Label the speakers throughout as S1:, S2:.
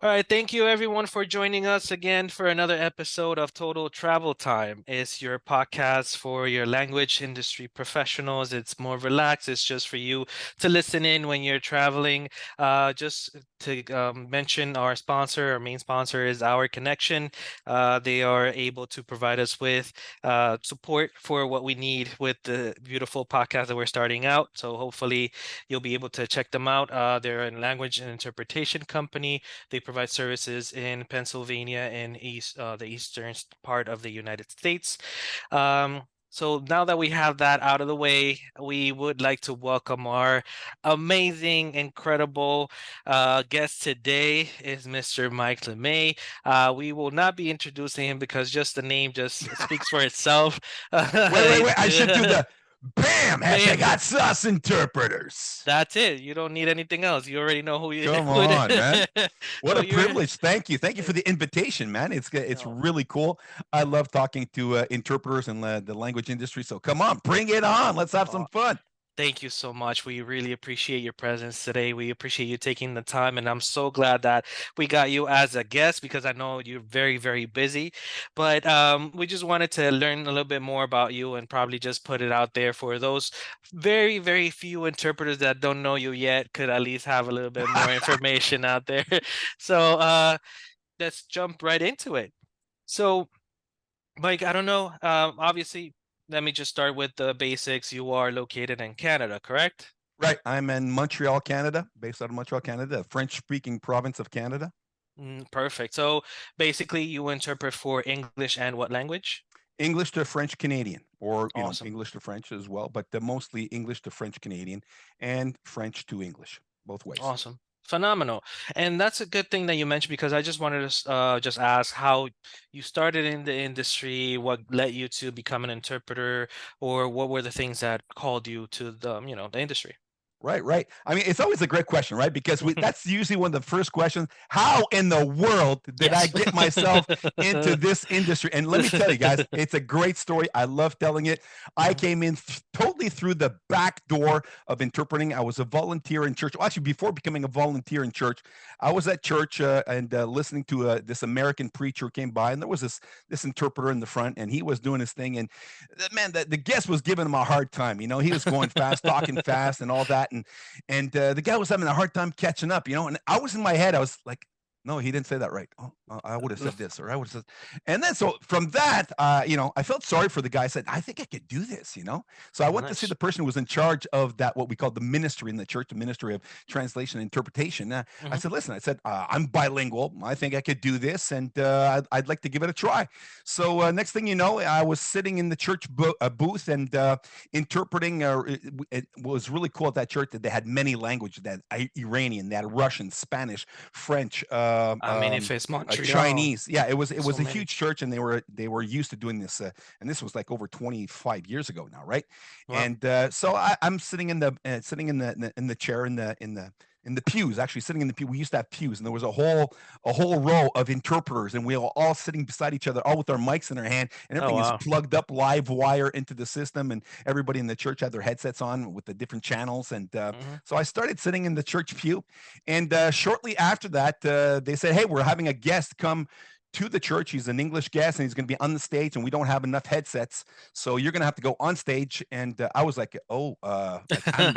S1: All right, thank you everyone for joining us again for another episode of Total Travel Time. It's your podcast for your language industry professionals. It's more relaxed. It's just for you to listen in when you're traveling. Just to mention our sponsor, our main sponsor is Our Connection. They are able to provide us with support for what we need with the beautiful podcast that we're starting out. So hopefully you'll be able to check them out. They're a language and interpretation company. They provide services in Pennsylvania and the eastern part of the United States. So now that we have that out of the way, we would like to welcome our amazing, incredible guest today is Mr. Mike Lemay. We will not be introducing him because just the name just speaks for itself.
S2: Wait. I should do the BAM! Hashtag
S1: Man,
S2: hot sauce interpreters.
S1: that's it. You don't need anything else. You already know
S2: Come
S1: who it
S2: on, man.
S1: is.
S2: What
S1: So
S2: a
S1: you're
S2: privilege. Thank you. Thank you for the invitation, man. It's
S1: no.
S2: really cool. I love talking to interpreters in the language industry. So come on, bring it on. Let's have some fun.
S1: Thank you so much. We really appreciate your presence today. We appreciate you taking the time, and I'm so glad that we got you as a guest because I know you're very, very busy. But we just wanted to learn a little bit more about you and probably just put it out there for those very, very few interpreters that don't know you yet, could at least have a little bit more information out there. So let's jump right into it. So Mike, I don't know. Obviously, let me just start with the basics. You are located in Canada, correct?
S2: Right. I'm in Montreal, Canada, based out of Montreal, Canada, a French speaking province of Canada.
S1: Perfect. So basically, you interpret for English and what language?
S2: English to French Canadian, or
S1: Awesome.
S2: English to French as well, but mostly English to French Canadian and French to English, both ways.
S1: Awesome. Phenomenal. And that's a good thing that you mentioned because I just wanted to just ask how you started in the industry, what led you to become an interpreter, or what were the things that called you to the industry?
S2: Right. I mean, it's always a great question, right? Because that's usually one of the first questions. How in the world did I
S1: Yes.
S2: get myself into this industry? And let me tell you guys, it's a great story. I love telling it. I
S1: Mhm.
S2: came in totally through the back door of interpreting. I was a volunteer in church. Well, actually, before becoming a volunteer in church, I was at church and listening to this American preacher who came by, and there was this interpreter in the front, and he was doing his thing. And man, the guest was giving him a hard time. He was going fast, talking fast, and all that. And the guy was having a hard time catching up. And I was in my head, I was like, no, he didn't say that right. Oh, I would have said this, or I would have said. And then so from that, I felt sorry for the guy. I said, I think I could do this. So I
S1: Oh,
S2: went to see
S1: nice.
S2: the person who was in charge of that, what we call the ministry in the church, the ministry of translation and interpretation. I
S1: Hmm.
S2: said, listen, I said, I'm bilingual. I think I could do this, and I'd like to give it a try. So next thing you know, I was sitting in the church booth and interpreting. It was really cool at that church that they had many languages. That Iranian, they had Russian, Spanish, French,
S1: I mean, if it's Montreal,
S2: Chinese. Yeah, it was
S1: so
S2: a
S1: many.
S2: huge church, and they were used to doing this. And this was like over 25 years ago now, right?
S1: Wow.
S2: And so I'm sitting in the chair in the pews, actually sitting in the pew. We used to have pews, and there was a whole row of interpreters, and we were all sitting beside each other, all with our mics in our hand, and
S1: Oh,
S2: everything is
S1: wow.
S2: plugged up live wire into the system, and everybody in the church had their headsets on with the different channels. And
S1: Hmm.
S2: so I started sitting in the church pew, and shortly after that, they said, "Hey, we're having a guest come." To the church. He's an English guest, and he's going to be on the stage, and we don't have enough headsets, so you're going to have to go on stage. And I was like, oh, like
S1: That's
S2: I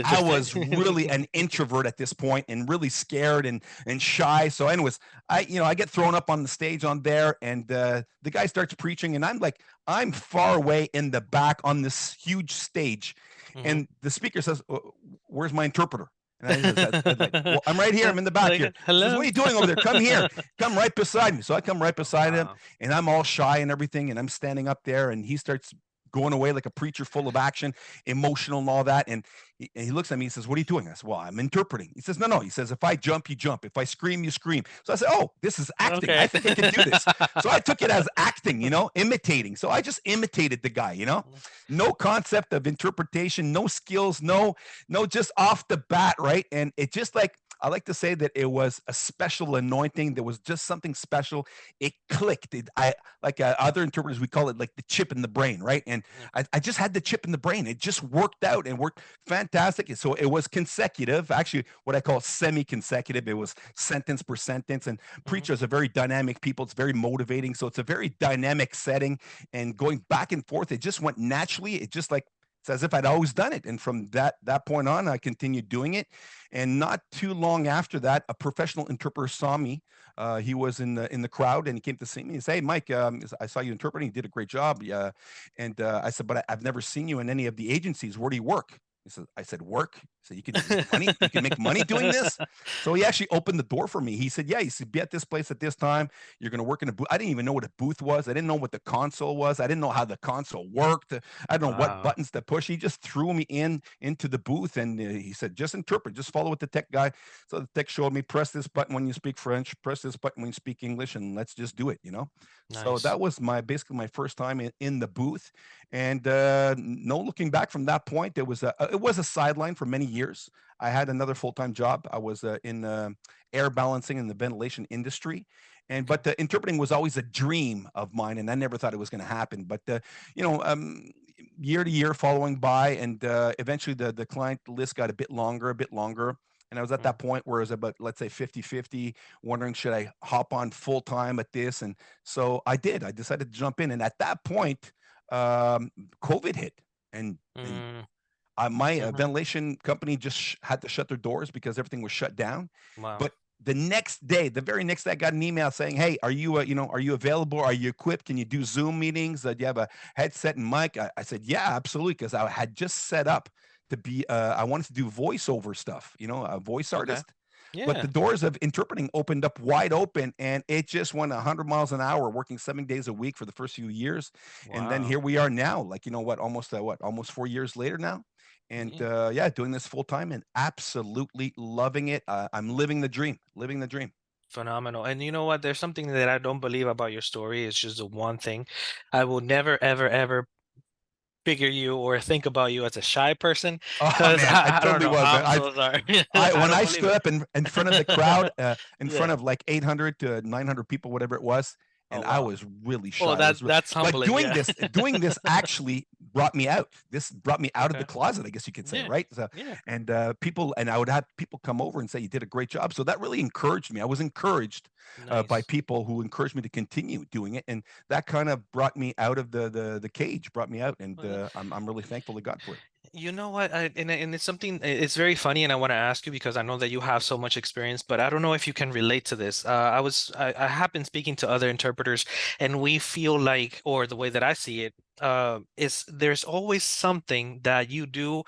S1: interesting.
S2: was really an introvert at this point, and really scared and shy. So, anyways, I get thrown up on the stage on there, and the guy starts preaching, and I'm far away in the back on this huge stage,
S1: Hmm.
S2: and the speaker says, "Where's my interpreter?" And I was like, well, I'm right here. I'm in the back here.
S1: Like,
S2: He says, what are
S1: hello?
S2: you doing over there? Come here. Come right beside me. So I come right
S1: Oh,
S2: beside him,
S1: wow.
S2: and I'm all shy and everything. And I'm standing up there, and he starts going away like a preacher full of action, emotional and all that. And he looks at me, he says, what are you doing? I said, well, I'm interpreting. He says, no. He says, if I jump, you jump. If I scream, you scream. So I said, oh, this is acting. I
S1: Okay.
S2: think I can do this. So I took it as acting, imitating. So I just imitated the guy. No concept of interpretation, no skills, no, just off the bat, right? And it just like I like to say that it was a special anointing. There was just something special. It clicked. I like other interpreters, we call it like the chip in the brain, right? And
S1: Yeah.
S2: I just had the chip in the brain. It just worked out and worked fantastic. So it was consecutive, actually, what I call semi-consecutive. It was sentence per sentence. And
S1: Hmm.
S2: preachers are very dynamic people. It's very motivating. So it's a very dynamic setting. And going back and forth, it just went naturally. It just like it's as if I'd always done it. And from that point on, I continued doing it. And not too long after that, a professional interpreter saw me. He was in the crowd, and he came to see me. He said, "Hey, Mike, I saw you interpreting. You did a great job." Yeah. And I said, "But I've never seen you in any of the agencies. Where do you work?" He said, "I said work." So you can make money. You can make money doing this. So he actually opened the door for me. He said, "Yeah." He said, "Be at this place at this time. You're going to work in a booth." I didn't even know what a booth was. I didn't know what the console was. I didn't know how the console worked. I don't know what
S1: Wow.
S2: buttons to push. He just threw me into the booth, and he said, "Just interpret. Just follow what the tech guy." So the tech showed me, press this button when you speak French, press this button when you speak English, and let's just do it. So
S1: Nice.
S2: that was basically my first time in the booth, and no looking back from that point. It was a sideline for many years. I had another full time job. I was in air balancing in the ventilation industry, and
S1: Okay.
S2: but interpreting was always a dream of mine, and I never thought it was going to happen. But you know, um, year to year following by, and eventually the client list got a bit longer. And I was at
S1: Mm.
S2: that point where it was about, let's say, 50-50, wondering, should I hop on full time at this? And so I did. I decided to jump in. And at that point, um, COVID hit. And
S1: Mm.
S2: my
S1: Hmm.
S2: ventilation company just had to shut their doors because everything was shut down.
S1: Wow.
S2: But the next day, the very next day, I got an email saying, "Hey, are you available? Are you equipped? Can you do Zoom meetings? Do you have a headset and mic?" I said, "Yeah, absolutely," because I had just set up to be. I wanted to do voiceover stuff, a voice
S1: Okay.
S2: artist. But
S1: Yeah.
S2: the doors of interpreting opened up wide open, and it just went 100 miles an hour, working 7 days a week for the first few years. And then
S1: Wow.
S2: here we are now, like, almost 4 years later now. And
S1: Yeah.
S2: yeah, doing this full time and absolutely loving it. I'm living the dream, living the dream.
S1: Phenomenal. And you know what? There's something that I don't believe about your story. It's just the one thing. I will never, ever, ever figure you or think about you as a shy person
S2: Oh
S1: because
S2: man, I
S1: I don't
S2: totally
S1: know.
S2: was.
S1: I'm so sorry.
S2: I
S1: I
S2: when
S1: don't
S2: I
S1: believe
S2: stood up in front of the crowd,
S1: it.
S2: in front
S1: Yeah.
S2: of like 800 to 900 people, whatever it was,
S1: Oh,
S2: and I
S1: wow.
S2: was really
S1: Oh,
S2: shy.
S1: that that's
S2: But
S1: humbling.
S2: doing
S1: Yeah.
S2: this actually brought me out. This brought me out of the
S1: Okay.
S2: closet, I guess you could say,
S1: Yeah.
S2: right? So,
S1: Yeah.
S2: and I would have people come over and say, "You did a great job." So that really encouraged me. I was encouraged by
S1: Nice.
S2: people who encouraged me to continue doing it, and that kind of brought me out of the cage, brought me out, and
S1: Well,
S2: I'm really thankful to God for it.
S1: you know what? And it's something, it's very funny, and I want to ask you because I know that you have so much experience, but I don't know if you can relate to this. I have been speaking to other interpreters, and we feel like, or the way that I see it, is there's always something that you do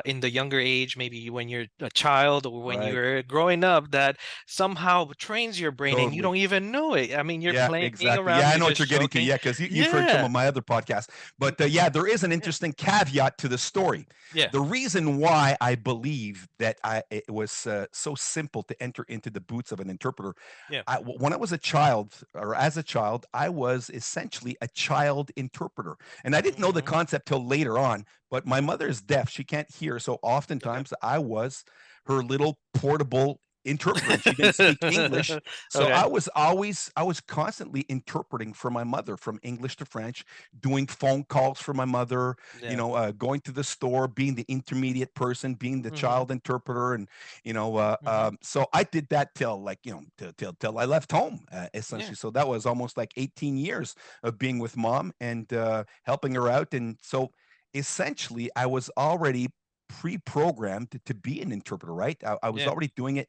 S1: in the younger age, maybe when you're a child or when
S2: Right.
S1: you're growing up, that somehow trains your brain and you
S2: Totally.
S1: don't even know it. I mean, you're
S2: Yeah,
S1: playing
S2: exactly.
S1: around,
S2: Yeah, I
S1: you're
S2: know what
S1: just
S2: you're getting to.
S1: joking.
S2: Yeah, because you've heard some
S1: Yeah.
S2: of my other podcasts.
S1: Mm.
S2: But yeah, there is an
S1: Yeah.
S2: interesting caveat to the story.
S1: Yeah.
S2: The reason why I believe that it was so simple to enter into the boots of an interpreter,
S1: Yeah.
S2: when I was a child, or as a child, I was essentially a child interpreter. And I didn't know the
S1: Hmm.
S2: concept till later on, but my
S1: Hmm.
S2: mother is deaf. She can't hear. So
S1: Okay.
S2: oftentimes I was her little portable interpreter, and she didn't speak English, so
S1: Okay.
S2: I was constantly interpreting for my mother from English to French, doing phone calls for my mother,
S1: Yeah.
S2: going to the store, being the intermediate person, being the
S1: Mhm.
S2: child interpreter, and
S1: Mhm.
S2: so I did that till, like, till I left home,
S1: Yeah.
S2: essentially. So that was almost like 18 years of being with mom and helping her out, and so essentially I was already pre-programmed to be an interpreter, right? I was
S1: Yeah.
S2: already doing it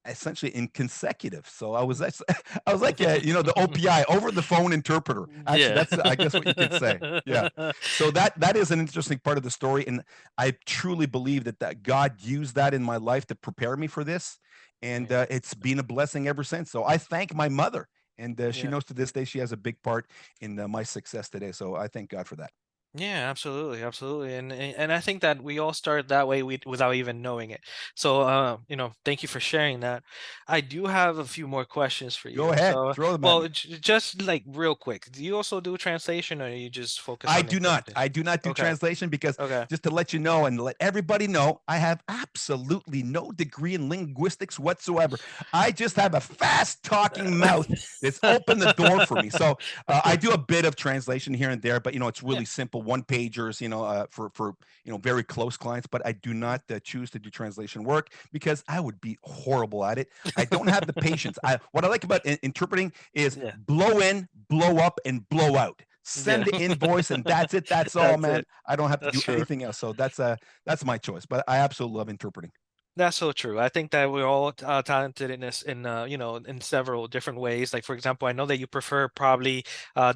S2: essentially in consecutive. So I was I was like, the OPI, over the phone interpreter. Actually,
S1: Yeah.
S2: that's, I guess, what you could say. Yeah. So that is an interesting part of the story, and I truly believe that God used that in my life to prepare me for this, and
S1: Nice.
S2: it's been a blessing ever since. So I thank my mother, and she
S1: Yeah.
S2: knows to this day she has a big part in my success today. So I thank God for that.
S1: Yeah, absolutely, absolutely, and I think that we all start that way without even knowing it. So, thank you for sharing that. I do have a few more questions for
S2: Go
S1: you.
S2: ahead,
S1: So,
S2: throw them at
S1: well,
S2: me.
S1: just like real quick, do you also do translation, or you just focus
S2: I
S1: on
S2: do not.
S1: interpretation?
S2: I do not do
S1: Okay,
S2: translation because
S1: okay.
S2: just to let you know and let everybody know, I have absolutely no degree in linguistics whatsoever. I just have a fast talking mouth that's opened the door for me. So I do a bit of translation here and there, but it's
S1: Yeah.
S2: really simple one pagers, for very close clients. But I do not choose to do translation work because I would be horrible at it. I don't have the patience. What I like about interpreting is
S1: Yeah,
S2: blow in, blow up, and blow out.
S1: yeah.
S2: Send the invoice, and that's it. That's all,
S1: That's
S2: man.
S1: it.
S2: I don't have to
S1: That's
S2: do
S1: true.
S2: anything else. So that's my choice. But I absolutely love interpreting.
S1: That's so true. I think that we're all talented in this, in several different ways. Like for example, I know that you prefer probably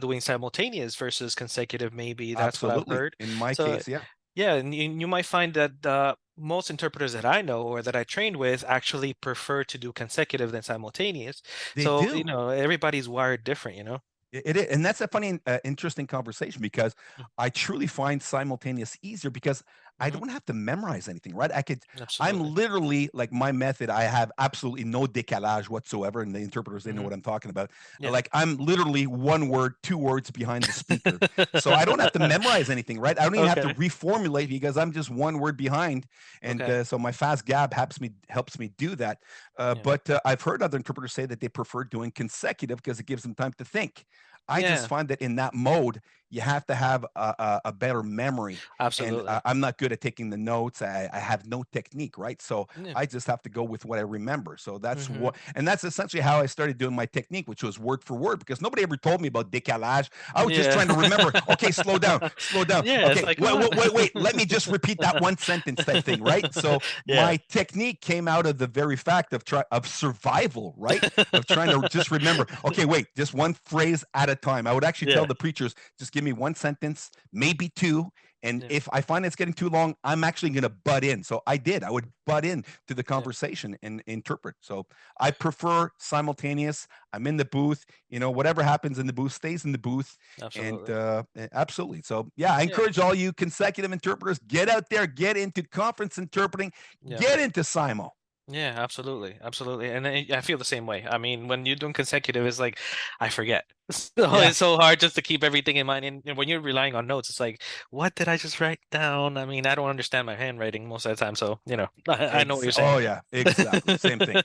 S1: doing simultaneous versus consecutive. Maybe that's what I've
S2: Absolutely.
S1: heard.
S2: In my
S1: So
S2: case, yeah,
S1: yeah, and you might find that most interpreters that I know or that I trained with actually prefer to do consecutive than simultaneous.
S2: they
S1: So
S2: do.
S1: everybody's wired different. You know.
S2: It is, and that's a funny, interesting conversation because I truly find simultaneous easier because I
S1: Mm-hmm.
S2: don't have to memorize anything, right? I'm
S1: Absolutely.
S2: literally like my method. I have absolutely no décalage whatsoever, and the interpreters they know
S1: Hmm.
S2: what I'm talking about.
S1: Yeah.
S2: Like I'm literally one word, two words behind the speaker, so I don't have to memorize anything, right? I don't even have to
S1: Okay.
S2: reformulate because I'm just one word behind, and
S1: Okay.
S2: so my fast gab helps me do that.
S1: Yeah.
S2: But I've heard other interpreters say that they prefer doing consecutive because it gives them time to think. I just
S1: Yeah.
S2: find that in that mode, you have to have a better memory. And
S1: Absolutely.
S2: I'm not good at taking the notes. I have no technique, right? So
S1: Yeah.
S2: I just have to go with what I remember. So
S1: Hmm.
S2: and that's essentially how I started doing my technique, which was word for word, because nobody ever told me about décalage. I was just
S1: Yeah.
S2: trying to remember, okay, slow down, slow down.
S1: Yeah, it's
S2: Okay,
S1: like, come
S2: wait,
S1: on.
S2: wait, wait, wait. Let me just repeat that one sentence type thing, right? So
S1: Yeah.
S2: my technique came out of the very fact of survival, right? Of trying to just remember, okay, wait, just one phrase at a time. I would actually tell
S1: Yeah.
S2: the preachers, just give me one sentence, maybe two. And
S1: Yeah.
S2: if I find it's getting too long, I'm actually going to butt in. So I did. I would butt in to the
S1: Yeah.
S2: conversation and interpret. So I prefer simultaneous. I'm in the booth. Whatever happens in the booth stays in the booth. And
S1: Absolutely.
S2: absolutely. So, yeah, I
S1: Yeah.
S2: encourage all you consecutive interpreters, get out there, get into conference interpreting,
S1: Yeah.
S2: get into Simo.
S1: Yeah, absolutely. Absolutely. And I feel the same way. I mean, when you're doing consecutive, it's like I forget. So
S2: Yeah,
S1: it's so hard just to keep everything in mind. And when you're relying on notes, it's like, what did I just write down? I mean, I don't understand my handwriting most of the time. So, I know what you're saying.
S2: oh, yeah, exactly. Same thing.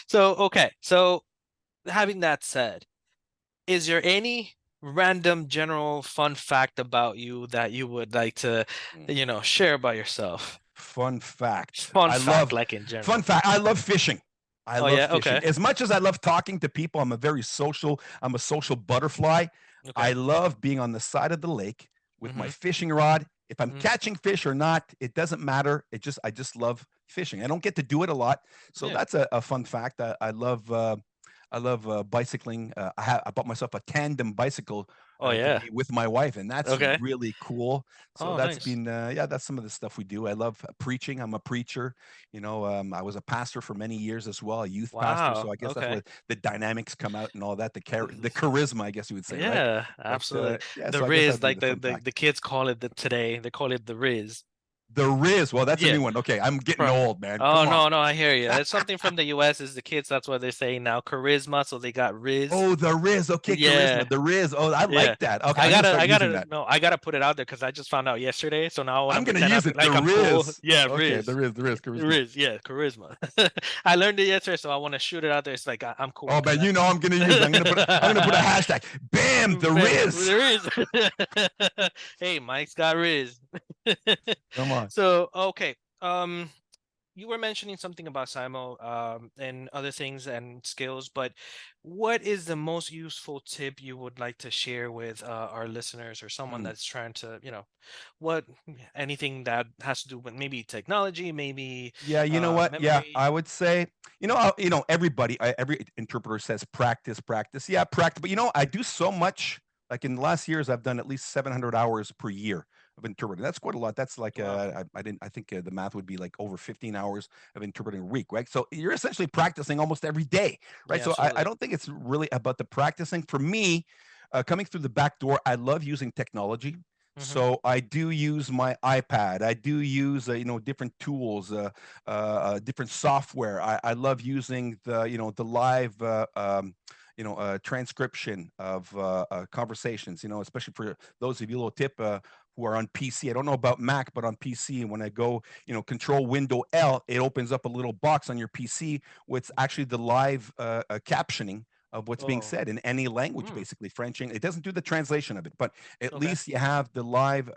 S1: So, okay. So having that said, is there any random general fun fact about you that you would like to, share about yourself?
S2: Fun fact.
S1: Fun fact, like in
S2: Fun
S1: general.
S2: fact. I love fishing. I
S1: Oh
S2: love
S1: yeah,
S2: fishing.
S1: okay.
S2: As much as I love talking to people, I'm a social butterfly. I
S1: Okay.
S2: love being on the side of the lake with my
S1: Mm-hmm.
S2: fishing rod. If I'm
S1: Mm-hmm.
S2: catching fish or not, it doesn't matter. I just love fishing. I don't get to do it a lot. So
S1: Yeah.
S2: that's a fun fact. I love bicycling. I bought myself a tandem bicycle
S1: Oh
S2: to
S1: yeah.
S2: be with my wife, and that's
S1: Okay.
S2: really cool. So
S1: Oh,
S2: that's
S1: nice.
S2: been, yeah, that's some of the stuff we do. I love preaching. I'm a preacher. I was a pastor for many years as well, a youth pastor. So
S1: Wow.
S2: I guess that's
S1: Okay.
S2: where the dynamics come out and all that, the charisma, I guess you would say, right?
S1: Yeah,
S2: But
S1: absolutely.
S2: yeah,
S1: The
S2: so I guess
S1: Riz,
S2: that'd be
S1: like
S2: the
S1: the,
S2: fun
S1: the
S2: fact.
S1: the kids call it today. They call it the Riz.
S2: The Riz. Well, that's a
S1: Yeah.
S2: new one. Okay, I'm getting
S1: From
S2: old, man.
S1: Oh
S2: Come on.
S1: no, no, I hear you. It's something from the US is the kids, that's what they're saying now. Charisma, so they got Riz.
S2: Oh, the Riz. Okay,
S1: Yeah.
S2: charisma. The Riz. Oh, I
S1: Yeah.
S2: like that. Okay, I'm gonna start
S1: I
S2: using
S1: gotta
S2: that.
S1: no, I gotta put it out there because I just found out yesterday. So now I want to
S2: I'm gonna
S1: pretend
S2: use it. The
S1: like I'm cool.
S2: Riz.
S1: Yeah,
S2: Okay, the
S1: Riz.
S2: Riz. The Riz. Charisma.
S1: Riz, yeah, charisma. I learned it yesterday, so I want to shoot it out there. It's like I'm cool
S2: Oh
S1: because
S2: man, I'm gonna use it. I'm gonna put a hashtag. Bam, the Riz.
S1: there is. Hey, Mike's got Riz.
S2: Come on.
S1: So okay. You were mentioning something about Simo and other things and skills, but what is the most useful tip you would like to share with our listeners or someone
S2: Hmm.
S1: that's trying to, what anything that has to do with maybe technology, maybe
S2: Yeah, you know what? Yeah,
S1: memory?
S2: I would say, every interpreter says practice, practice. Yeah, practice. But I do so much. Like in the last years, I've done at least 700 hours per year of interpreting. That's quite a lot. That's like
S1: Wow.
S2: I didn't. I think the math would be like over 15 hours of interpreting a week, right? So you're essentially practicing almost every day, right?
S1: Yeah,
S2: So I
S1: absolutely.
S2: don't think it's really about the practicing. For me, coming through the back door, I love using technology.
S1: Mm-hmm.
S2: So I do use my iPad. I do use different tools, different software. I love using the live transcription of conversations. Especially for those of you, little tip, who are on PC. I don't know about Mac, but on PC, when I go Control Window L, it opens up a little box on your PC with actually the live captioning of what's being
S1: Oh.
S2: said in any language,
S1: Mm.
S2: basically French. It doesn't do the translation of it, but at
S1: Okay.
S2: least you have the live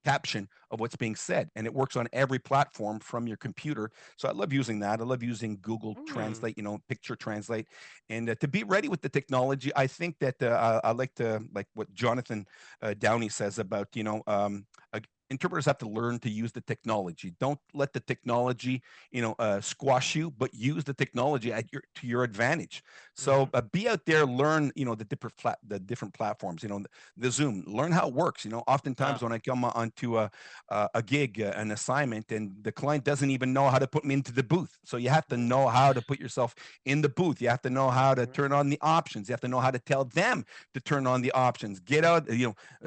S2: caption of what's being said, and it works on every platform from your computer. So I love using that. I love using Google
S1: Mm.
S2: Translate, picture translate, and to be ready with the technology. I think that I like to like what Jonathan Downey says about uh, interpreters have to learn to use the technology. Don't let the technology squash you, but use the technology to your advantage. So
S1: Mm-hmm.
S2: be out there, learn the different platforms. The Zoom, learn how it works. Oftentimes
S1: Ah.
S2: when I come onto a gig, an assignment, and the client doesn't even know how to put me into the booth. So you have to
S1: Mm.
S2: know how to put yourself in the booth. You have to know how to
S1: Mm-hmm.
S2: turn on the options. You have to know how to tell them to turn on the options. Get out,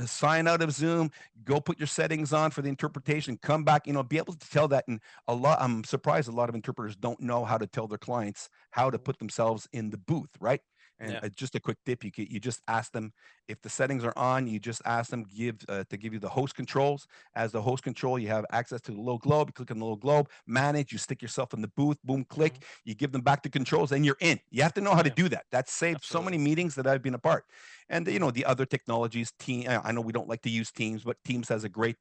S2: sign out of Zoom, go put your settings on for the interpretation, come back, be able to tell that. And I'm surprised a lot of interpreters don't know how to tell their clients how to
S1: Mm-hmm.
S2: put themselves in the booth, right? And
S1: Yeah.
S2: just a quick tip: you just ask them if the settings are on. You just ask them to give you the host controls. As the host control, you have access to the little globe. You click on the little globe, manage. You stick yourself in the booth. Boom,
S1: Mm-hmm.
S2: click. You give them back the controls, and you're in. You have to know how to
S1: Yeah.
S2: do that. That saved so many
S1: Absolutely.
S2: meetings that I've been a part. And
S1: Mm-hmm.
S2: the other technologies, team. I know we don't like to use Teams, but Teams has a great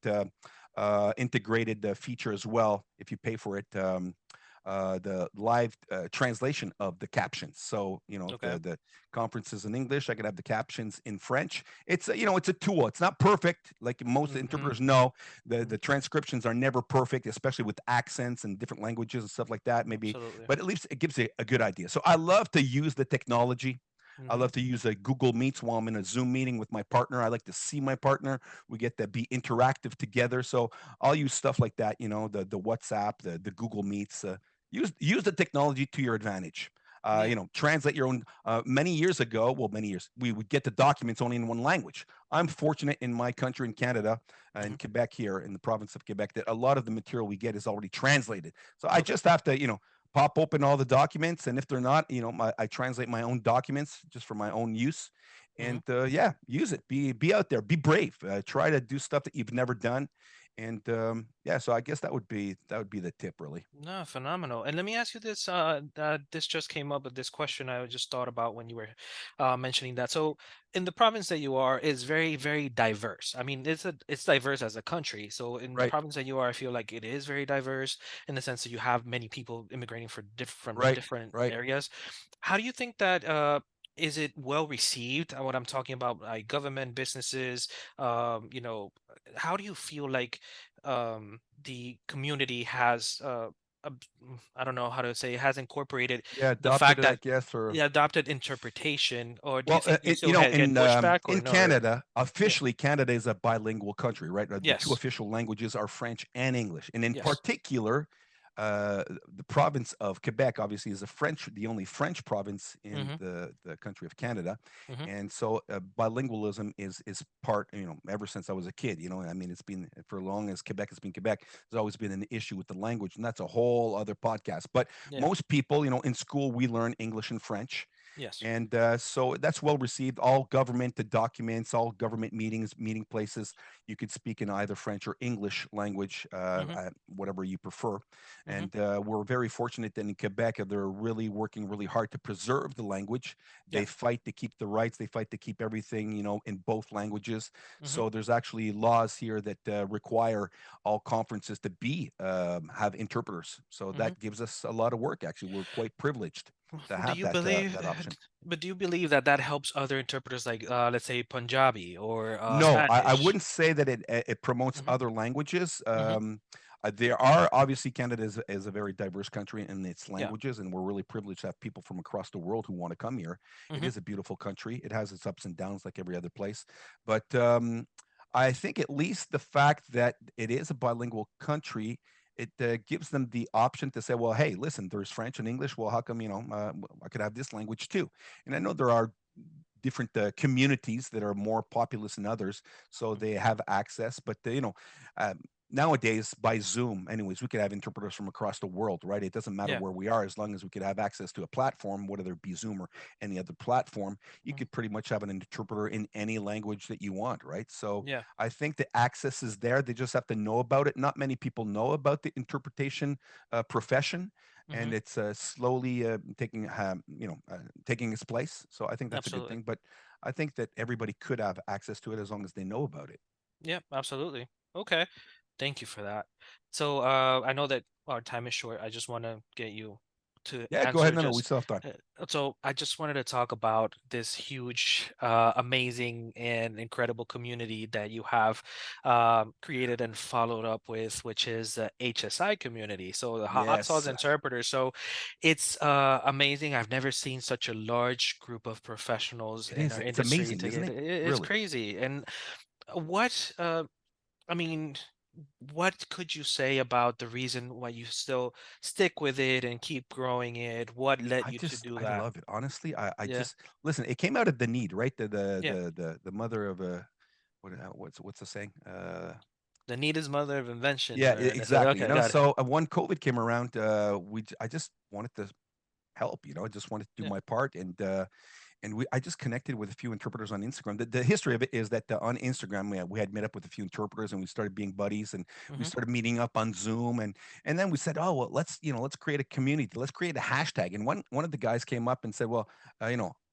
S2: integrated feature as well if you pay for it. The live translation of the captions. So if
S1: Okay.
S2: the conference is in English, I could have the captions in French. It's a tool. It's not perfect, like most
S1: Mm-hmm.
S2: interpreters know. The transcriptions are never perfect, especially with accents and different languages and stuff like that. Maybe,
S1: Absolutely.
S2: but at least it gives a good idea. So I love to use the technology. I
S1: Mm-hmm.
S2: love to use a Google Meets while I'm in a Zoom meeting with my partner. I like to see my partner. We get to be interactive together. So I'll use stuff like that. The WhatsApp, the Google Meets. Use the technology to your advantage.
S1: Yeah.
S2: Translate your own. Many years ago, well, many years, we would get the documents only in one language. I'm fortunate in my country, in Canada, in
S1: Mm-hmm.
S2: Quebec, here in the province of Quebec, that a lot of the material we get is already translated. So I
S1: Okay.
S2: just have to, pop open all the documents, and if they're not, I translate my own documents just for my own use.
S1: Mm-hmm.
S2: And yeah, use it. Be out there. Be brave. Try to do stuff that you've never done. And yeah, so I guess that would be the tip, really.
S1: No, phenomenal. And let me ask you this. This just came up with this question I just thought about when you were mentioning that. So, in the province that you are is very, very diverse. I mean, it's diverse as a country. So, in the
S2: Right,
S1: province that you are, I feel like it is very diverse in the sense that you have many people immigrating from
S2: right,
S1: different
S2: right.
S1: areas. How do you think that is it well received? What I'm talking about, like government, businesses, how do you feel like the community has I don't know how to say, has incorporated
S2: Yeah,
S1: the
S2: adopted
S1: fact
S2: it, I
S1: that
S2: guess, or
S1: yeah, adopted interpretation, or do you
S2: well,
S1: think you still get pushback or
S2: in
S1: no really?
S2: Canada,
S1: Yeah.
S2: officially, Canada is a bilingual country, right? The two
S1: Yes.
S2: official languages are French and English, and in
S1: Yes.
S2: particular, the province of Quebec obviously is the only French province in
S1: Mm-hmm.
S2: the country of Canada,
S1: Mm-hmm.
S2: and so bilingualism is part. Ever since I was a kid, I mean, it's been for as long as Quebec has been Quebec. There's always been an issue with the language, and that's a whole other podcast. But
S1: Yeah.
S2: most people, in school, we learn English and French,
S1: Yes.
S2: and so that's well received. All government documents, all government meetings, meeting places, you could speak in either French or English language,
S1: Mm-hmm.
S2: whatever you prefer.
S1: Mm-hmm.
S2: And we're very fortunate that in Quebec, they're really working really hard to preserve the language.
S1: Yeah.
S2: They fight to keep the rights, they fight to keep everything, in both languages.
S1: Mm-hmm.
S2: So there's actually laws here that require all conferences to have interpreters. So
S1: Mm-hmm.
S2: that gives us a lot of work, actually. We're quite privileged to
S1: Do
S2: have
S1: you
S2: that
S1: believe,
S2: that option.
S1: but do you believe that that helps other interpreters like let's say Punjabi or
S2: No, I
S1: Spanish?
S2: wouldn't say that it promotes
S1: Mm-hmm.
S2: other languages.
S1: Mm-hmm.
S2: There are obviously Canada is a very diverse country in its
S1: Yeah.
S2: languages, and we're really privileged to have people from across the world who want to come here. It
S1: Mm-hmm.
S2: is a beautiful country. It has its ups and downs like every other place, but I think at least the fact that it is a bilingual country. It gives them the option to say, well, hey, listen, there's French and English. Well, how come I could have this language too? And I know there are different communities that are more populous than others, so
S1: Mhm.
S2: they have access. But um, nowadays by Zoom, anyways, we could have interpreters from across the world, right? It doesn't matter
S1: Yeah.
S2: where we are, as long as we could have access to a platform, whether it be Zoom or any other platform. You
S1: Mhm.
S2: could pretty much have an interpreter in any language that you want, right? So
S1: Yeah.
S2: I think the access is there. They just have to know about it. Not many people know about the interpretation profession,
S1: Hmm.
S2: and it's slowly taking its place. So I think that's a good
S1: Absolutely.
S2: thing. But I think that everybody could have access to it as long as they know about it.
S1: Yeah, absolutely. Okay. Thank you for that. So, I know that our time is short. I just want to get you to
S2: Yeah, go ahead.
S1: answer
S2: No, no, we
S1: just.
S2: still have time.
S1: So, I just wanted to talk about this huge, amazing, and incredible community that you have created and followed up with, which is the HSI community. So, the hot sauce
S2: Yes,
S1: interpreter. So, it's amazing. I've never seen such a large group of professionals
S2: it
S1: in
S2: is.
S1: our
S2: It's
S1: industry
S2: amazing,
S1: to
S2: isn't
S1: get.
S2: it?
S1: It's
S2: Really.
S1: crazy. And what I mean, what could you say about the reason why you still stick with it and keep growing it? What led you to do
S2: I
S1: that?
S2: love it. Honestly, I
S1: Yeah,
S2: just listen. It came out of the need, right?
S1: yeah.
S2: The mother of what's the saying?
S1: The need is mother of invention,
S2: Yeah,
S1: or and I said,
S2: exactly.
S1: okay, got it.
S2: So when COVID came around, I just wanted to help. I just wanted to do
S1: Yeah.
S2: my part, and I just connected with a few interpreters on Instagram. The history of it is that on Instagram we had met up with a few interpreters and we started being buddies, and we
S1: Mm-hmm.
S2: started meeting up on Zoom, and then we said, oh well, let's create a community, let's create a hashtag. And one of the guys came up and said, well,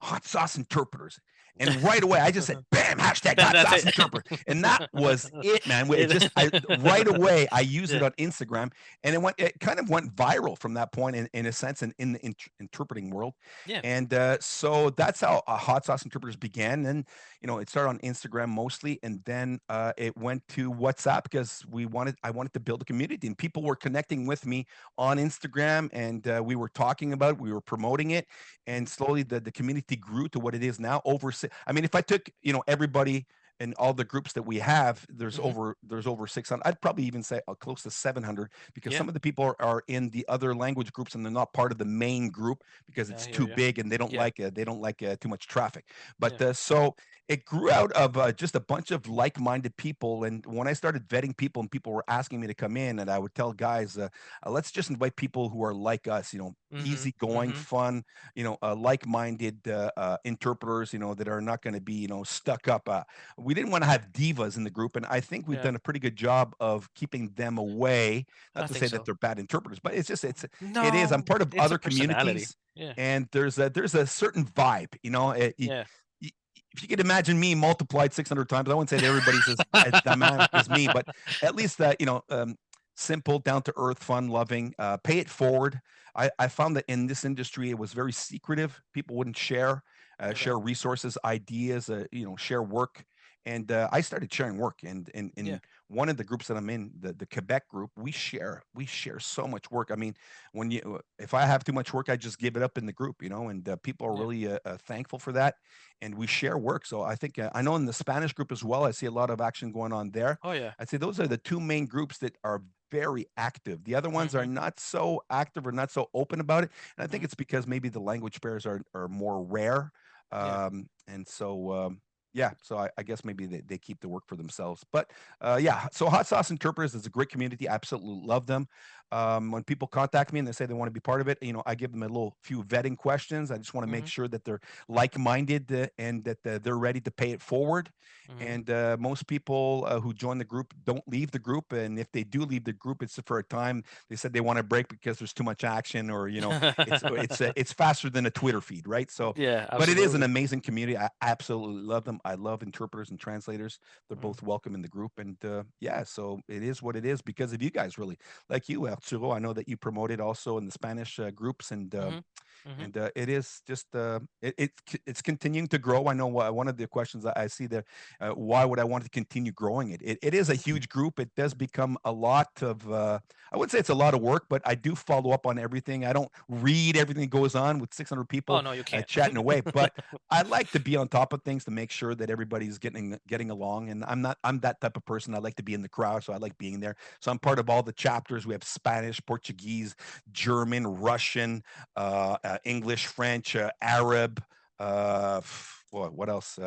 S2: hot sauce interpreters. And right away, I just said, "Bam! Hashtag hot
S1: That's
S2: sauce
S1: it.
S2: interpreter," and that was it, man. It
S1: It-
S2: just, I right away, I used it
S1: yeah,
S2: on Instagram, and it kind of went viral from that point, in a sense, in the interpreting world.
S1: yeah.
S2: And so that's how hot sauce interpreters began. And it started on Instagram mostly, and then it went to WhatsApp because I wanted to build a community, and people were connecting with me on Instagram, and we were talking about it, we were promoting it, and
S1: Mhm.
S2: slowly the community grew to what it is now. I mean, if I took everybody and all the groups that we have,
S1: Mhm.
S2: there's over 600. I'd probably even say close to 700, because
S1: Yeah,
S2: some of the people are in the other language groups and they're not part of the main group because
S1: I
S2: it's
S1: hear
S2: too
S1: you.
S2: big and
S1: Yeah,
S2: they don't like too much traffic. But
S1: yeah.
S2: so it grew out of just a bunch of like-minded people. And when I started vetting people and people were asking me to come in, and I would tell guys, let's just invite people who are like us,
S1: Mhm.
S2: easygoing,
S1: Mhm.
S2: fun, like-minded interpreters, that are not going to be, stuck up. We didn't want to have divas in the group, and I think we've
S1: Yeah,
S2: done a pretty good job of keeping them away. Not
S1: I
S2: to
S1: think
S2: say that
S1: so.
S2: they're bad interpreters, but it is. I'm
S1: No,
S2: part of
S1: it's a
S2: other
S1: personality.
S2: communities,
S1: Yeah,
S2: and there's a certain vibe.
S1: yeah.
S2: If you could imagine me multiplied 600 times, I wouldn't say that everybody's as dynamic as me, but at least simple, down to earth, fun, loving, pay it forward. I found that in this industry, it was very secretive. People wouldn't
S1: Okay.
S2: share resources, ideas, share work. And I started sharing work. And
S1: Yeah.
S2: in one of the groups that I'm in, the Quebec group, we share so much work. I mean, if I have too much work, I just give it up in the group, and people are
S1: Yeah.
S2: really thankful for that, and we share work. So I think I know in the Spanish group as well, I see a lot of action going on there.
S1: Oh yeah.
S2: I'd say those are the two main groups that are very active. The other ones are
S1: Mhm.
S2: not so active or not so open about it, and I think
S1: Mhm.
S2: it's because maybe the language pairs are more rare,
S1: Yeah.
S2: and so. Yeah, so I guess maybe they keep the work for themselves. But yeah, so Hot Sauce Interpreters is a great community. I absolutely love them. When people contact me and they say they want to be part of it, I give them a little few vetting questions. I just want to make
S1: Mhm.
S2: sure that they're like-minded, and that they're ready to pay it forward.
S1: Mhm.
S2: And most people who join the group don't leave the group, and if they do leave the group, it's for a time. They said they want to break because there's too much action, or it's faster than a Twitter feed, right? So,
S1: Yeah,
S2: but it is an
S1: absolutely.
S2: amazing community. I absolutely love them. I love interpreters and translators. They're
S1: Mm.
S2: both welcome in the group, and yeah, so it is what it is because of you guys, really. Like you, Arturo, I know that you promoted also in the Spanish groups,
S1: Mhm. Mhm.
S2: and it is just it's continuing to grow. I know one of the questions I see there, why would I want to continue growing it? It is a huge group. It does become a lot of I would say it's a lot of work, but I do follow up on everything. I don't read everything that goes on with 600
S1: Oh
S2: people
S1: no, you can't.
S2: chatting away, but I like to be on top of things to make sure that everybody's getting along. And I'm that type of person. I like to be in the crowd, so I like being there. So I'm part of all the chapters. We have Spanish, Portuguese, German, Russian, English, French, Arab. Uh, what else?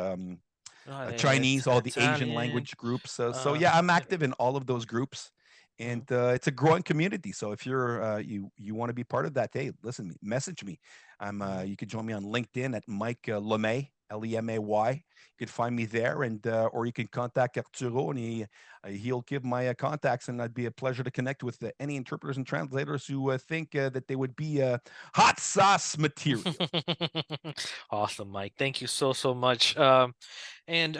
S1: Oh,
S2: Chinese, all the Asian
S1: Italian.
S2: language groups. So yeah, I'm
S1: Yeah.
S2: active in all of those groups, and
S1: Mhm.
S2: it's a growing community. So if you're you want to be part of that, hey, listen, message me. I'm
S1: Mhm.
S2: you can join me on LinkedIn at Mike Lemay, Lemay. You can find me there, and or you can contact Arturo, and he'll give my contacts, and it'd be a pleasure to connect with any interpreters and translators who think that they would be hot sauce material.
S1: Awesome, Mike. Thank you so, so much. And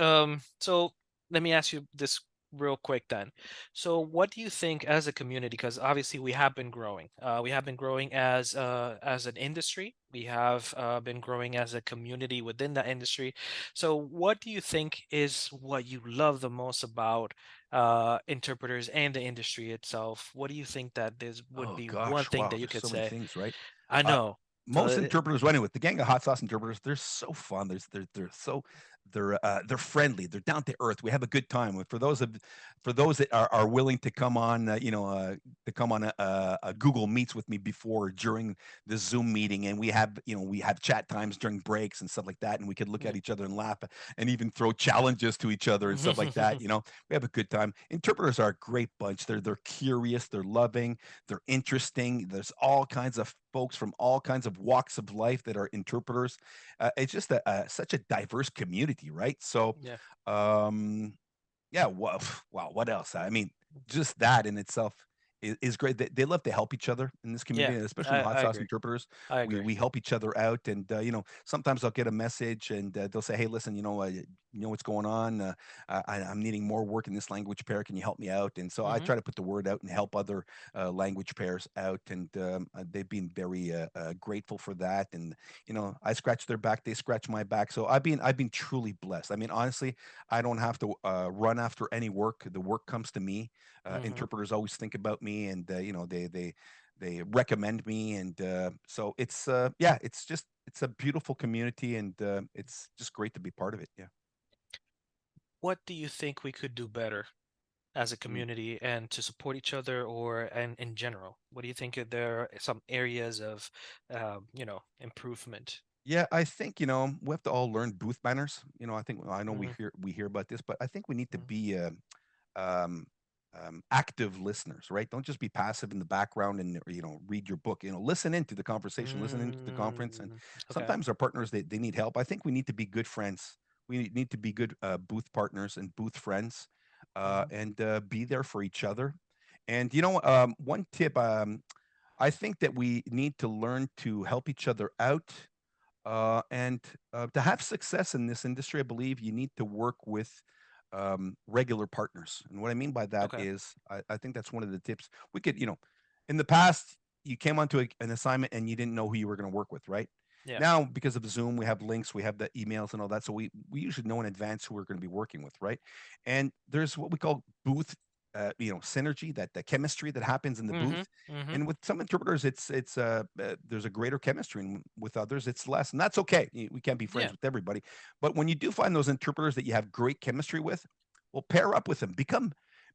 S1: so let me ask you this real quick then. So what do you think as a community, because obviously we have been growing. We have been growing as an industry. We have been growing as a community within that industry. So what do you think is what you love the most about interpreters and the industry itself? What do you think that this would
S2: Oh
S1: be one
S2: gosh,
S1: thing
S2: wow,
S1: that you
S2: there's
S1: could
S2: so many
S1: say?
S2: things, right?
S1: I
S2: Uh,
S1: know. So
S2: Most interpreters, anyway, with the gang of hot sauce interpreters, they're so fun. They're so they're friendly. They're down to earth. We have a good time. For those that are willing to come on, to come on a Google Meets with me before or during the Zoom meeting, and we have chat times during breaks and stuff like that, and we could look
S1: yeah.
S2: at each other and laugh and even throw challenges to each other and stuff like that. We have a good time. Interpreters are a great bunch. They're curious. They're loving. They're interesting. There's all kinds of folks from all kinds of walks of life that are interpreters. It's just such a diverse community, right? So,
S1: Yeah.
S2: um, yeah. Well, wow. What else? I mean, just that in itself is great. They love to help each other in this
S1: Yeah.
S2: community, and especially the hot
S1: I
S2: sauce
S1: agree.
S2: interpreters.
S1: I
S2: We
S1: agree.
S2: we help each other out, and sometimes I'll get a message, and they'll say, "Hey, listen, you know what's going on? I'm needing more work in this language pair. Can you help me out?" And so I
S1: Hmm.
S2: try to put the word out and help other language pairs out, and they've been very grateful for that. And I scratch their back, they scratch my back. So I've been truly blessed. I mean, honestly, I don't have to run after any work. The work comes to me.
S1: Hmm.
S2: Interpreters always think about me, and they recommend me, and so it's a beautiful community, and it's just great to be part of it. Yeah.
S1: What do you think we could do better as a
S2: Mm.
S1: community and to support each other or and in general? What do you think there are some areas of improvement?
S2: Yeah, I think we have to all learn booth manners. I know
S1: Hmm.
S2: we hear about this, but I think we need to
S1: Hmm.
S2: be um, active listeners, right? Don't just be passive in the background and read your book. Listen into the conversation, listen into the conference, and
S1: Mm, okay.
S2: sometimes our partners they need help. I think we need to be good friends. We need to be good booth partners and booth friends,
S1: Hmm.
S2: and be there for each other. And one tip, I think that we need to learn to help each other out, and to have success in this industry, I believe you need to work with regular partners. And what I mean by that
S1: Okay.
S2: is, I think that's one of the tips. In the past, you came onto an assignment and you didn't know who you were going to work with, right?
S1: Yeah.
S2: Now, because of Zoom, we have links, we have the emails and all that. So we usually know in advance who we're going to be working with, right? And there's what we call booth, synergy, that the chemistry that happens in the
S1: Hmm.
S2: booth.
S1: Hmm.
S2: And with some interpreters, there's a greater chemistry, and with others, it's less, and that's okay. We can't be friends
S1: Yeah.
S2: with everybody, but when you do find those interpreters that you have great chemistry with, well, pair up with them.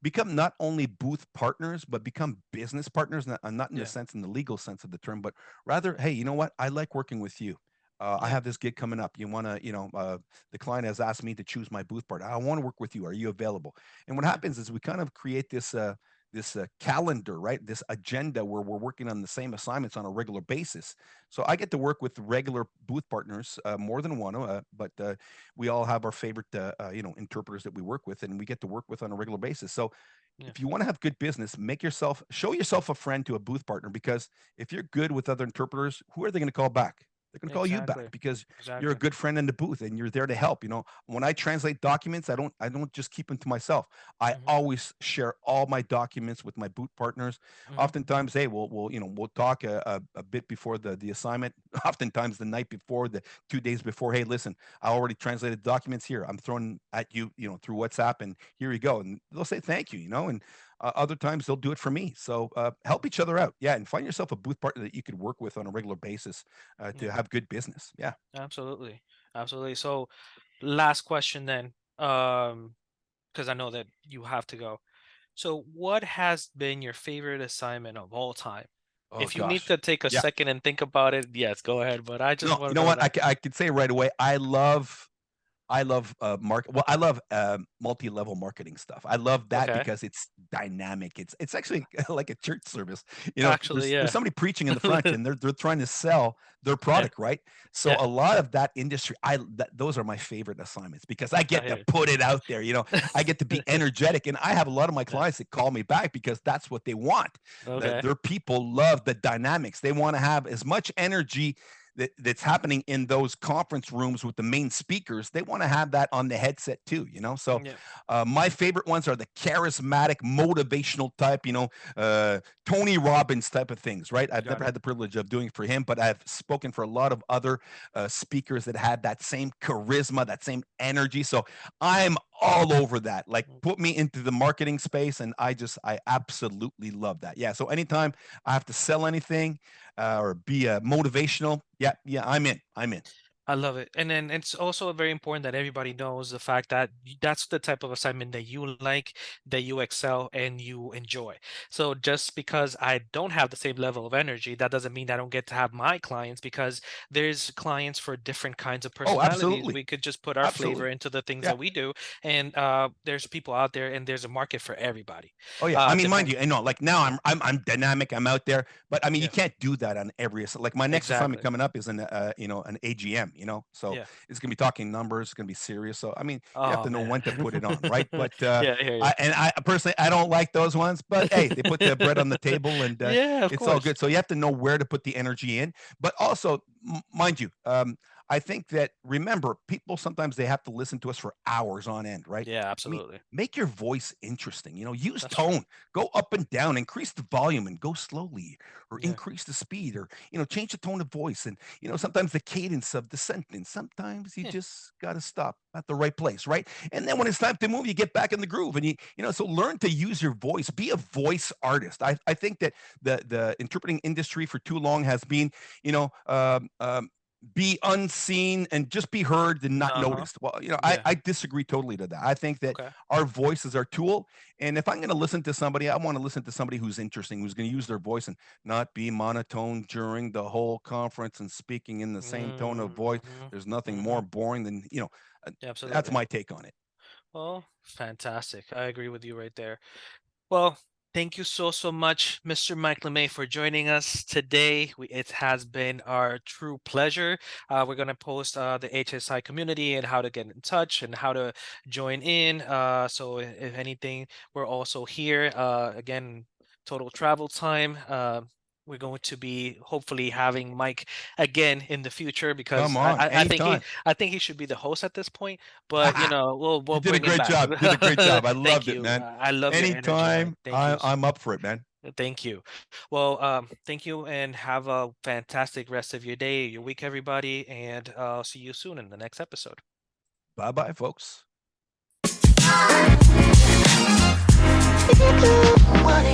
S2: Become not only booth partners, but become business partners. Not in the
S1: Yeah.
S2: sense, in the legal sense of the term, but rather, hey, you know what? I like working with you. I
S1: Yeah.
S2: have this gig coming up. You want to, the client has asked me to choose my booth partner. I want to work with you. Are you available? And what
S1: Yeah.
S2: happens is we kind of create this calendar, right? This agenda where we're working on the same assignments on a regular basis. So I get to work with regular booth partners, more than one, but we all have our favorite, interpreters that we work with, and we get to work with on a regular basis. So
S1: Yeah.
S2: if you want to have good business, show yourself a friend to a booth partner, because if you're good with other interpreters, who are they going to call back? They're going to call you back
S1: Exactly.
S2: because you're a
S1: Exactly.
S2: good friend in the booth and you're there to help. When I translate documents, I don't just keep them to myself. I
S1: Hmm.
S2: always share all my documents with my boot partners.
S1: Hmm.
S2: Oftentimes, hey, we'll talk a bit before the assignment. Oftentimes, the night before, the 2 days before. Hey, listen, I already translated documents here. I'm throwing at you, through WhatsApp, and here you go. And they'll say thank you, and other times they'll do it for me. So help each other out, yeah, and find yourself a booth partner that you could work with on a regular basis to
S1: Yeah.
S2: have good business. Yeah.
S1: Absolutely. Absolutely. So last question then, because I know that you have to go. So what has been your favorite assignment of all time?
S2: Oh
S1: If you need
S2: gosh.
S1: to take a
S2: Yeah.
S1: second and think about it, yes, go ahead. But I just
S2: No,
S1: want
S2: you
S1: to
S2: know
S1: know
S2: what?
S1: now.
S2: I could say right away. I love I love well, I love multi-level marketing stuff. I love that
S1: Okay.
S2: because it's dynamic. It's actually like a church service. You know,
S1: Actually,
S2: there's
S1: yeah.
S2: somebody preaching in the front, and they're trying to sell their
S1: Yeah.
S2: product, right? So
S1: Yeah.
S2: a lot of that industry, those are my favorite assignments because I
S1: I
S2: get to
S1: hear
S2: put it out there. I get to be
S1: you.
S2: energetic, and I have a lot of my
S1: Yeah.
S2: clients that call me back because that's what they want.
S1: Okay.
S2: Their people love the dynamics. They want to have as much energy that's happening in those conference rooms with the main speakers. They want to have that on the headset too, so
S1: Yeah.
S2: my favorite ones are the charismatic motivational type, Tony Robbins type of things, right? I've
S1: Got
S2: never
S1: it.
S2: had the privilege of doing it for him, but I've spoken for a lot of other speakers that had that same charisma, that same energy. So I'm all over that. Like, put me into the marketing space, and I absolutely love that. Yeah, so anytime I have to sell anything or be motivational, yeah, I'm in.
S1: I love it. And then it's also very important that everybody knows the fact that that's the type of assignment that you like, that you excel and you enjoy. So just because I don't have the same level of energy, that doesn't mean I don't get to have my clients, because there's clients for different kinds of
S2: Oh,
S1: personalities.
S2: absolutely,
S1: We could just put our flavor
S2: absolutely.
S1: into the things
S2: Yeah.
S1: that we do, and there's people out there, and there's a market for everybody.
S2: Oh yeah, I mean, mind
S1: Depend.
S2: you, like now
S1: Yeah.
S2: I'm dynamic, I'm out there, but I mean, you
S1: Yeah.
S2: can't do that on every like my next assignment
S1: Exactly.
S2: coming up is an AGM, so
S1: Yeah.
S2: it's gonna be talking numbers, it's gonna be serious. So I mean, you have
S1: Oh
S2: to know
S1: man.
S2: when to put it on, right? But
S1: Yeah, I hear you.
S2: I personally I don't like those ones, but hey, they put the bread on the table, and
S1: Yeah, of
S2: it's all
S1: course.
S2: good. So you have to know where to put the energy in, but also mind you, I think that, remember, people sometimes they have to listen to us for hours on end, right?
S1: Yeah,
S2: I mean,
S1: absolutely.
S2: make your voice interesting. Use
S1: That's true.
S2: tone, go up and down, increase the volume, and go slowly, or
S1: Yeah.
S2: increase the speed, or change the tone of voice, and sometimes the cadence of the sentence. Sometimes you
S1: Yeah.
S2: just got to stop at the right place, right? And then when it's time to move, you get back in the groove, and so learn to use your voice. Be a voice artist. I think that the interpreting industry for too long has been, you know, be unseen and just be heard and not
S1: Uh-huh.
S2: noticed. Well,
S1: Yeah.
S2: I disagree totally to that. I think that
S1: Okay.
S2: our voice is our tool. And if I'm going to listen to somebody, I want to listen to somebody who's interesting, who's going to use their voice and not be monotone during the whole conference and speaking in the same tone of voice.
S1: Mhm.
S2: There's nothing more
S1: Mhm.
S2: boring than, uh, that's
S1: Absolutely.
S2: my take on it.
S1: Well, fantastic. I agree with you right there. Well, thank you so much, Mr. Mike Lemay, for joining us today. It has been our true pleasure. We're going to post the HSI community and how to get in touch and how to join in. So if anything, we're also here. Again, total travel time. We're going to be hopefully having Mike again in the future, because
S2: Come on,
S1: I think
S2: anytime.
S1: he should be the host at this point. But we'll
S2: You did a
S1: bring him
S2: great
S1: back.
S2: job. You did a great job. I
S1: Thank
S2: loved it,
S1: you.
S2: man.
S1: I love your energy, man.
S2: Anytime,
S1: Thank you.
S2: I'm up for it, man.
S1: Thank you. Well, thank you, and have a fantastic rest of your day, your week, everybody, and I'll see you soon in the next episode.
S2: Bye bye, folks.
S3: What